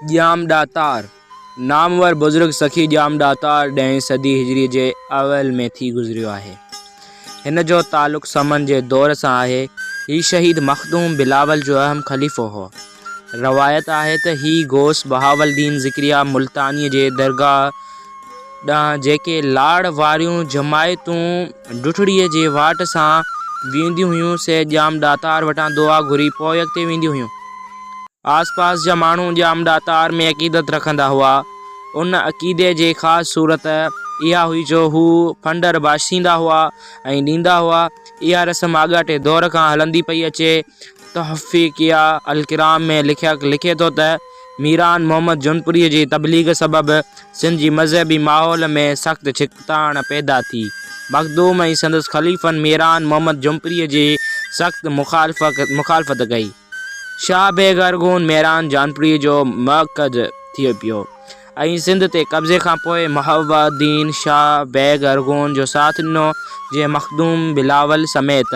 जाम दातार नामवर बुज़ुर्ग सखी जाम दातार 10वीं सदी हिजरी जे अवल में थी गुज़रियो आहे। हिन जो ताल्लुक़ समन जे दौर सां आहे। ही शहीद मखदूम बिलावल जो अहम ख़लीफ़ो हो। रवायत आहे त ही गौस बहावलदीन ज़िक्रिया मुल्तानी जे दरगाह ॾांहुं जेके लाड़ वारियूं जमायतूं ॾुठड़ीअ जे वाट सां वेंदियूं हुयूं से जाम दातार वटां दुआ घुरी पोइ अॻिते वेंदियूं हुयूं। आस पास जा माण्हू जाम दातार में अक़ीदत रखंदा हुआ। उन अक़ीदे जे ख़ासि सूरत इहा हुई जो हू फंडर बाशींदा हुआ ऐं ॾींदा हुआ। इहा रस्म आॻाटे दौर खां हलंदी पई अचे। तहफ़ीक़िया अल-किराम में लिखे थो त मीरान मोहम्मद जौनपुरी जी तबलीग सबबि सिंध जी मज़हबी माहौल में सख़्त छिकताण पैदा थी। मखदूम ऐं संदसि ख़लीफ़नि मीरान मोहम्मद जौनपुरी जी सख़्त मुखालफ़त कई। शाह बेग अरगून मीरान जौनपुरी जो मक़द थी पियो ऐं सिंध ते कब्ज़े खां पोइ महाबुद्दीन शाह बेग अरगून जो साथ ॾिनो जे मखदूम बिलावल समेत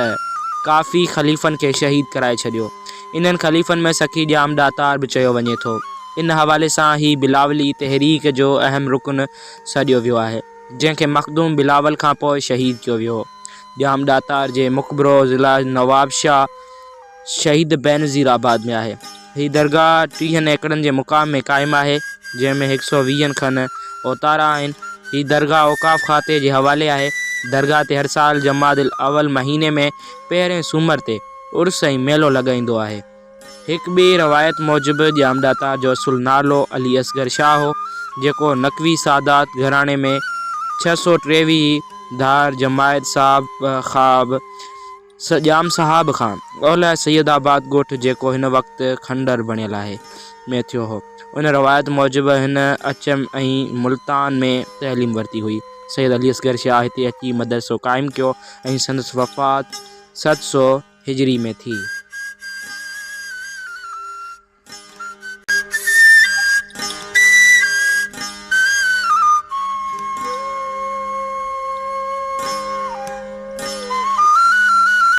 काफ़ी ख़लीफ़नि खे शहीद कराए छॾियो। इन्हनि ख़लीफ़नि में सखी जाम दातार बि चयो वञे थो। इन हवाले सां ही बिलावली तहरीक जो अहम रुकन सॾियो वियो आहे, जंहिंखे मखदूम बिलावल खां पोइ शहीद कयो वियो। जाम दातार जे मुक़बरो ज़िला नवाबशाह शहीद बेनज़ीराबाद में आहे। ही दरगाह 30 एकड़नि जे मुक़ाम में क़ाइमु आहे, जंहिंमें 120 खन ओतारा आहिनि। ही दरगाह औक़ाफ़ खाते जे हवाले आहे। दरगाह ते हर साल जमादिल अवल महीने में पहिरें सूमर ते उर्स ऐं मेलो लॻाईंदो आहे। हिकु ॿी रवायत मूजिबि जाम दातार जो असुलु नालो अली असगर शाह हो, जेको नक़वी सादात घराणे में 623 धार जमायत साहब जाम साहब खां ओलह सैयदाबाद ॻोठु, जेको हिन वक़्तु खंडर बणियल आहे, में थियो हो। उन रवायत मूजिबि हिन अचम ऐं मुल्तान में तइलीम वरिती हुई। सैयद अली असगर शाह हिते अची मदरसो क़ाइमु कयो ऐं संदसि वफ़ात 700 हिजरी में थी।